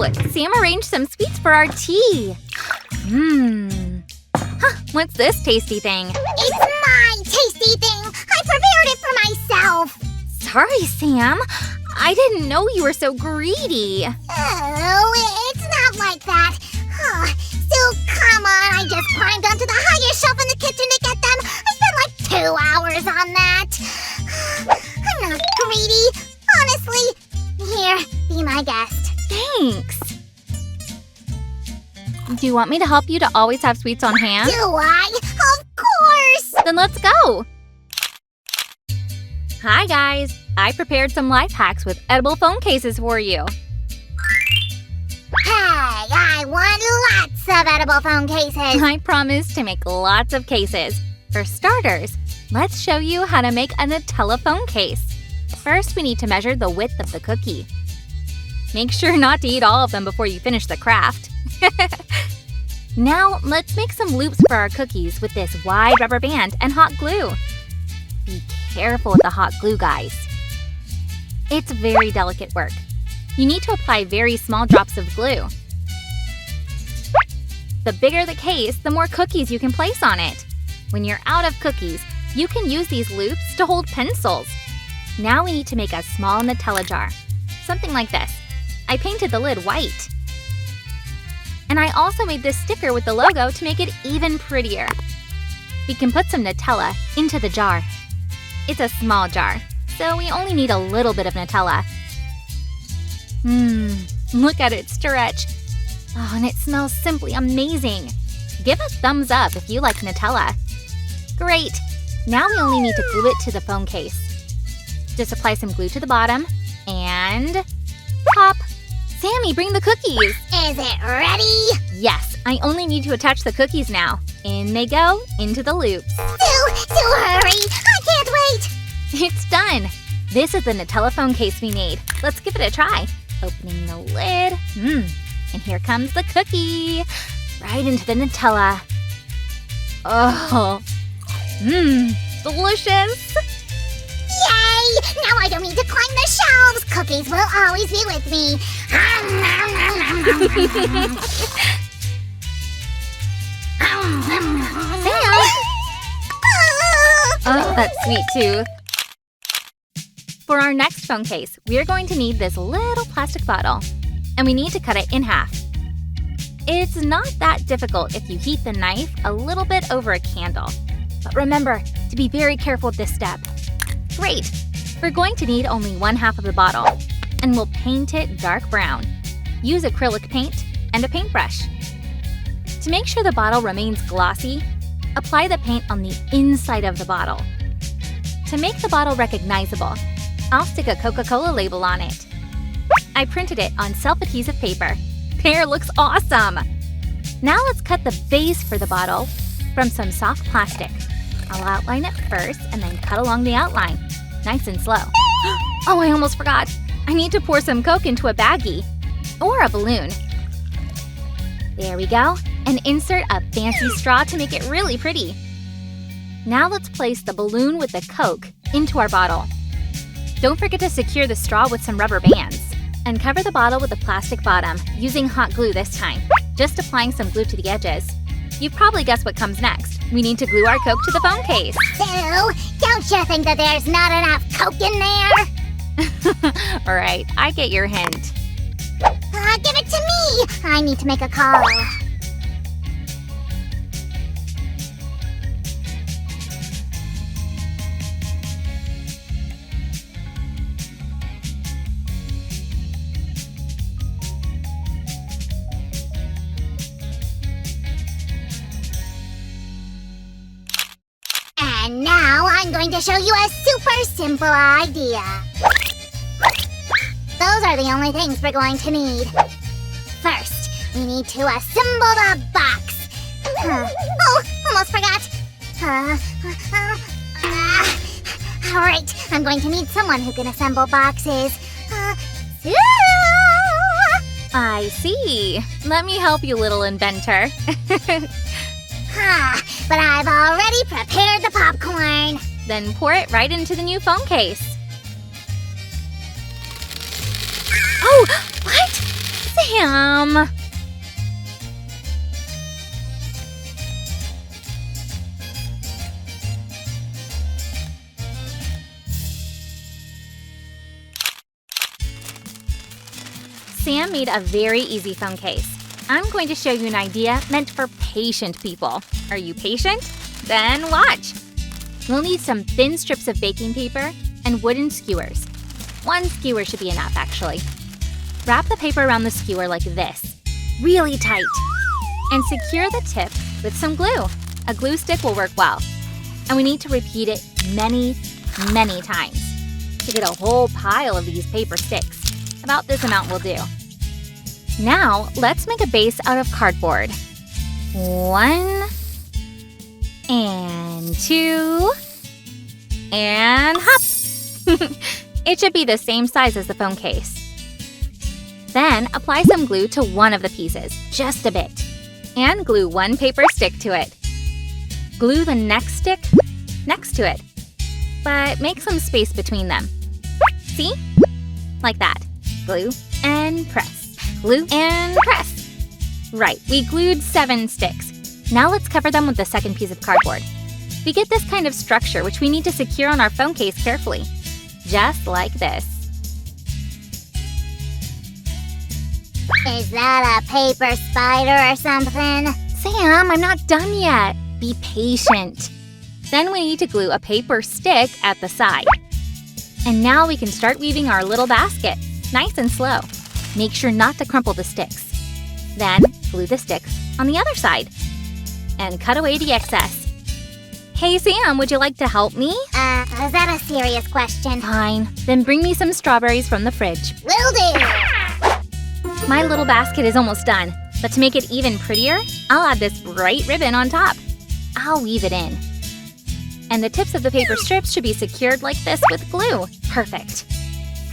go! Sam arranged some sweets for our tea. What's this tasty thing? It's my tasty thing! I prepared it for myself! Sorry, Sam. I didn't know you were so greedy. Oh, it's not like that. So, come on, I just climbed onto the highest shelf in the kitchen to get them. I spent like 2 hours on that. I'm not greedy. Honestly. Here, be my guest. Thanks. Do you want me to help you to always have sweets on hand? Do I? Of course! Then let's go! Hi guys! I prepared some life hacks with edible phone cases for you. Hey, I want lots of edible phone cases. I promise to make lots of cases. For starters, let's show you how to make a Nutella phone case. First, we need to measure the width of the cookie. Make sure not to eat all of them before you finish the craft. Now, let's make some loops for our cookies with this wide rubber band and hot glue. Be careful with the hot glue, guys. It's very delicate work. You need to apply very small drops of glue. The bigger the case, the more cookies you can place on it. When you're out of cookies, you can use these loops to hold pencils. Now we need to make a small Nutella jar. Something like this. I painted the lid white. And I also made this sticker with the logo to make it even prettier. We can put some Nutella into the jar. It's a small jar, so we only need a little bit of Nutella. Look at it stretch. Oh, and it smells simply amazing. Give a thumbs up if you like Nutella. Great! Now we only need to glue it to the phone case. Just apply some glue to the bottom, and pop! Sammy, bring the cookies! Is it ready? Yes, I only need to attach the cookies now. In they go, into the loops. Sue, hurry! I can't wait! It's done! This is the Nutella phone case we made. Let's give it a try. Opening the lid. And here comes the cookie. Right into the Nutella. Oh. Delicious! Yay! Now I don't need to climb the shelves. Cookies will always be with me. Sam! Oh, that sweet tooth. For our next phone case, we are going to need this little plastic bottle. And we need to cut it in half. It's not that difficult if you heat the knife a little bit over a candle. But remember to be very careful with this step. Great! We're going to need only 1/2 of the bottle. And we'll paint it dark brown. Use acrylic paint and a paintbrush. To make sure the bottle remains glossy, apply the paint on the inside of the bottle. To make the bottle recognizable, I'll stick a Coca Cola label on it. I printed it on self-adhesive paper. There, looks awesome! Now let's cut the base for the bottle from some soft plastic. I'll outline it first and then cut along the outline. Nice and slow. Oh, I almost forgot. I need to pour some Coke into a baggie. Or a balloon. There we go. And insert a fancy straw to make it really pretty. Now let's place the balloon with the Coke into our bottle. Don't forget to secure the straw with some rubber bands. And cover the bottle with a plastic bottom, using hot glue this time. Just applying some glue to the edges. You've probably guessed what comes next. We need to glue our Coke to the phone case. Sue, don't you think that there's not enough Coke in there? Alright, I get your hint. Give it to me! I need to make a call. And now I'm going to show you a super simple idea. Those are the only things we're going to need. First, we need to assemble the box. Oh, almost forgot. Alright, I'm going to need someone who can assemble boxes. Sue! I see. Let me help you, little inventor. But I've already prepared the popcorn. Then pour it right into the new phone case. Oh, what? Sam! Sam made a very easy phone case. I'm going to show you an idea meant for patient people. Are you patient? Then watch. We'll need some thin strips of baking paper and wooden skewers. One skewer should be enough, actually. Wrap the paper around the skewer like this, really tight, and secure the tip with some glue. A glue stick will work well. And we need to repeat it many, many times to get a whole pile of these paper sticks. About this amount will do. Now, let's make a base out of cardboard. 1, and 2, and hop! It should be the same size as the phone case. Then, apply some glue to one of the pieces, just a bit, and glue one paper stick to it. Glue the next stick next to it, but make some space between them. See? Like that. Glue and press. Glue and press. Right, we glued 7 sticks. Now let's cover them with the second piece of cardboard. We get this kind of structure which we need to secure on our phone case carefully. Just like this. Is that a paper spider or something? Sam, I'm not done yet. Be patient. Then we need to glue a paper stick at the side. And now we can start weaving our little basket. Nice and slow. Make sure not to crumple the sticks. Then, glue the sticks on the other side. And cut away the excess. Hey, Sam, would you like to help me? Is that a serious question? Fine. Then bring me some strawberries from the fridge. Will do! My little basket is almost done. But to make it even prettier, I'll add this bright ribbon on top. I'll weave it in. And the tips of the paper strips should be secured like this with glue. Perfect.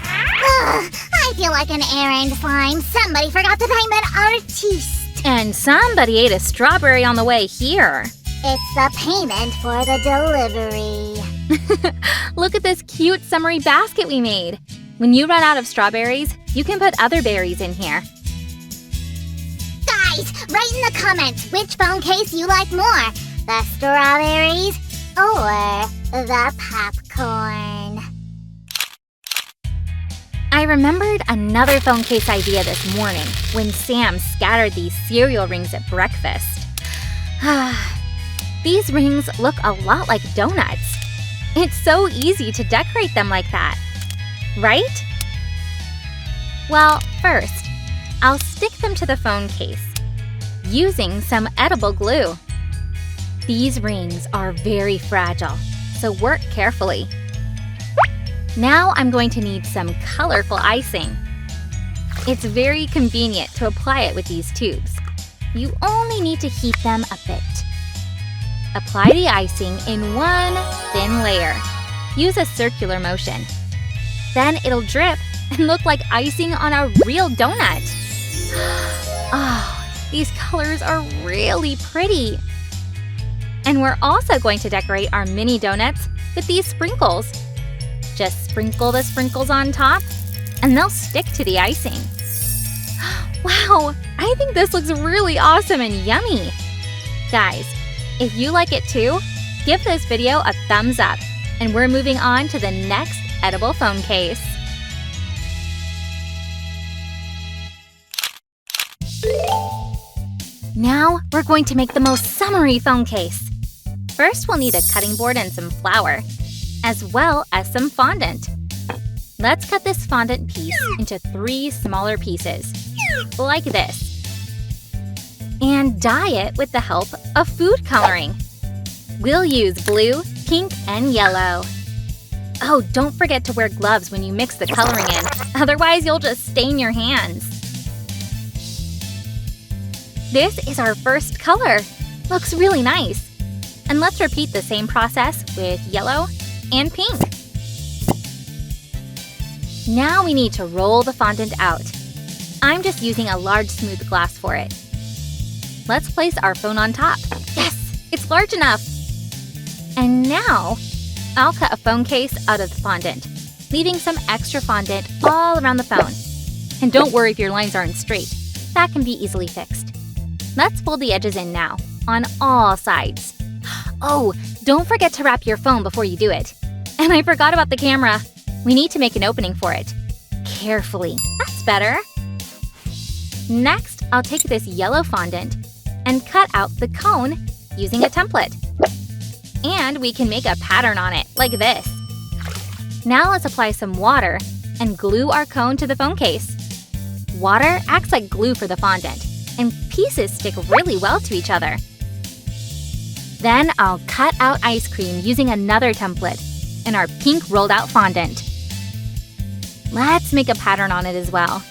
I feel like an errand slime. Somebody forgot that I'm an artiste. And somebody ate a strawberry on the way here. It's the payment for the delivery. Look at this cute summery basket we made. When you run out of strawberries, you can put other berries in here. Guys, write in the comments which phone case you like more. The strawberries or the popcorn. I remembered another phone case idea this morning when Sam scattered these cereal rings at breakfast. These rings look a lot like donuts. It's so easy to decorate them like that, right? Well, first, I'll stick them to the phone case using some edible glue. These rings are very fragile, so work carefully. Now I'm going to need some colorful icing. It's very convenient to apply it with these tubes. You only need to heat them a bit. Apply the icing in one thin layer. Use a circular motion. Then it'll drip and look like icing on a real donut. Oh, these colors are really pretty. And we're also going to decorate our mini donuts with these sprinkles. Just sprinkle the sprinkles on top, and they'll stick to the icing. Wow, I think this looks really awesome and yummy. Guys, if you like it too, give this video a thumbs up, and we're moving on to the next edible phone case. Now, we're going to make the most summery phone case. First, we'll need a cutting board and some flour, as well as some fondant. Let's cut this fondant piece into 3 smaller pieces, like this, and dye it with the help of food coloring. We'll use blue, pink, and yellow. Oh, don't forget to wear gloves when you mix the coloring in, otherwise you'll just stain your hands. This is our first color. Looks really nice. And let's repeat the same process with yellow and pink. Now we need to roll the fondant out. I'm just using a large smooth glass for it. Let's place our phone on top. Yes, it's large enough. And now, I'll cut a phone case out of the fondant, leaving some extra fondant all around the phone. And don't worry if your lines aren't straight. that can be easily fixed. Let's fold the edges in now, on all sides. Oh, don't forget to wrap your phone before you do it. And I forgot about the camera. We need to make an opening for it. Carefully. That's better. Next, I'll take this yellow fondant and cut out the cone using a template. And we can make a pattern on it, like this. Now let's apply some water and glue our cone to the phone case. Water acts like glue for the fondant, and pieces stick really well to each other. Then I'll cut out ice cream using another template and our pink rolled out fondant. Let's make a pattern on it as well.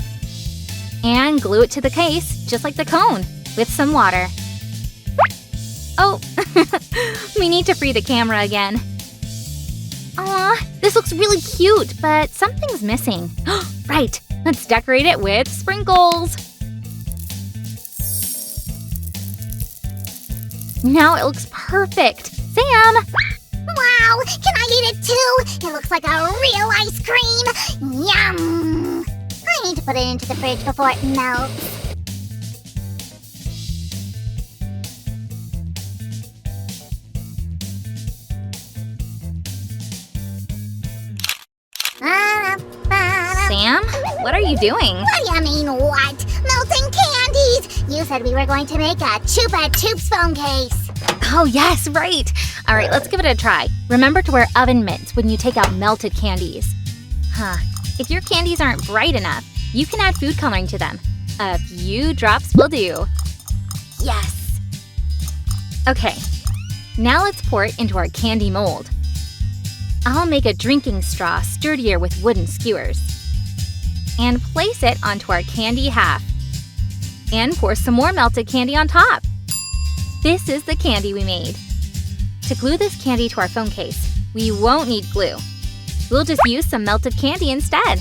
And glue it to the case, just like the cone, with some water. Oh, we need to free the camera again. Aw, this looks really cute, but something's missing. Right, let's decorate it with sprinkles. Now it looks perfect. Sam! Wow, can I eat it too? It looks like a real ice cream. Yum! I need to put it into the fridge before it melts. Sam, what are you doing? What do you mean, what? Melting candies! You said we were going to make a Chupa Chups phone case. Oh, yes, right. All right, let's give it a try. Remember to wear oven mitts when you take out melted candies. If your candies aren't bright enough, you can add food coloring to them. A few drops will do. Yes. Okay, now let's pour it into our candy mold. I'll make a drinking straw sturdier with wooden skewers. And place it onto our candy half. And pour some more melted candy on top. This is the candy we made. To glue this candy to our phone case, we won't need glue. We'll just use some melted candy instead.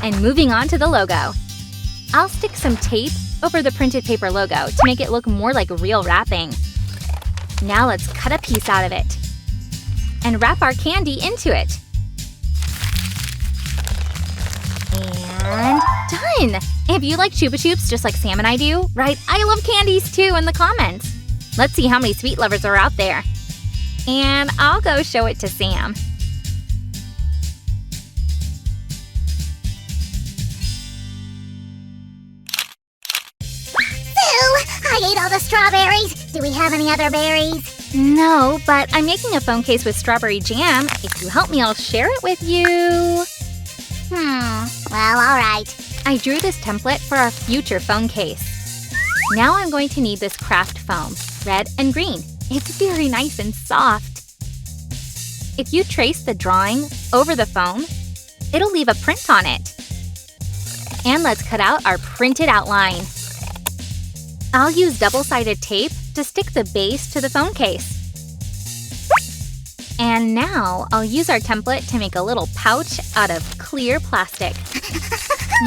And moving on to the logo. I'll stick some tape over the printed paper logo to make it look more like real wrapping. Now let's cut a piece out of it. And wrap our candy into it. And done! If you like Chupa Chups just like Sam and I do, write "I love candies too" in the comments. Let's see how many sweet lovers are out there. And I'll go show it to Sam. I ate all the strawberries. Do we have any other berries? No, but I'm making a phone case with strawberry jam. If you help me, I'll share it with you. Well, all right. I drew this template for our future phone case. Now I'm going to need this craft foam, red and green. It's very nice and soft. If you trace the drawing over the foam, it'll leave a print on it. And let's cut out our printed outline. I'll use double-sided tape to stick the base to the phone case. And now I'll use our template to make a little pouch out of clear plastic.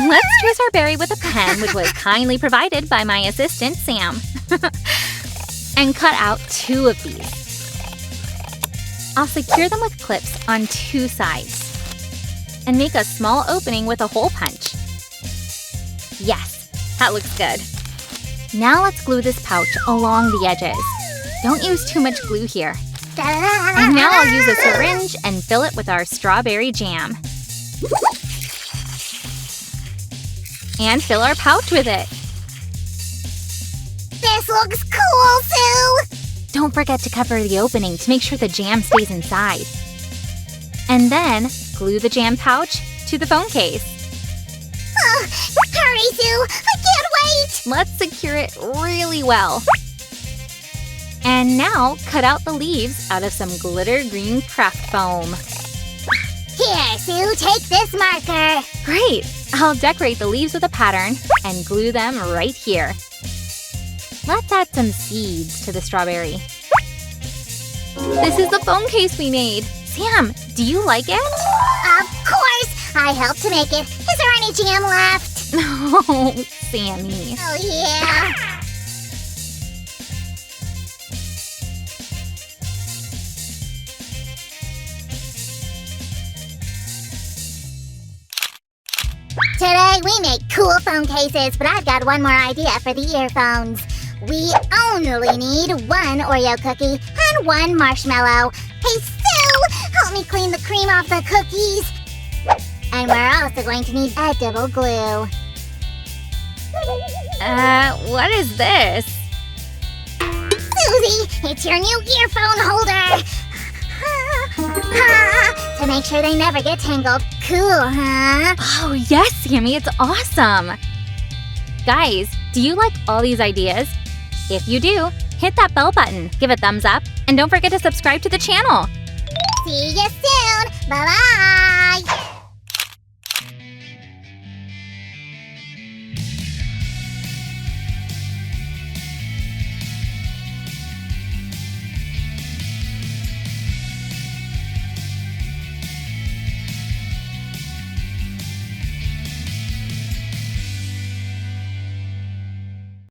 Let's trace our berry with a pen, which was kindly provided by my assistant, Sam. And cut out 2 of these. I'll secure them with clips on 2 sides. And make a small opening with a hole punch. Yes, that looks good. Now let's glue this pouch along the edges. Don't use too much glue here. And now I'll use a syringe and fill it with our strawberry jam. And fill our pouch with it. This looks cool, Sue! Don't forget to cover the opening to make sure the jam stays inside. And then glue the jam pouch to the phone case. Hurry, Sue! I can't wait! Let's secure it really well. And now cut out the leaves out of some glitter green craft foam. Here, Sue, take this marker. Great! I'll decorate the leaves with a pattern and glue them right here. Let's add some seeds to the strawberry. This is the phone case we made. Sam, do you like it? Of course! I helped to make it. Is there any jam left? Oh, Sammy. Oh, yeah. Today Usually we make cool phone cases, but I've got one more idea for the earphones. We only need one Oreo cookie and one marshmallow. Hey, Sue, help me clean the cream off the cookies. And we're also going to need edible glue. What is this? Susie, it's your new earphone holder. To make sure they never get tangled. Cool, huh? Oh, yes, Sammy, it's awesome! Guys, do you like all these ideas? If you do, hit that bell button, give a thumbs up, and don't forget to subscribe to the channel! See you soon! Bye-bye!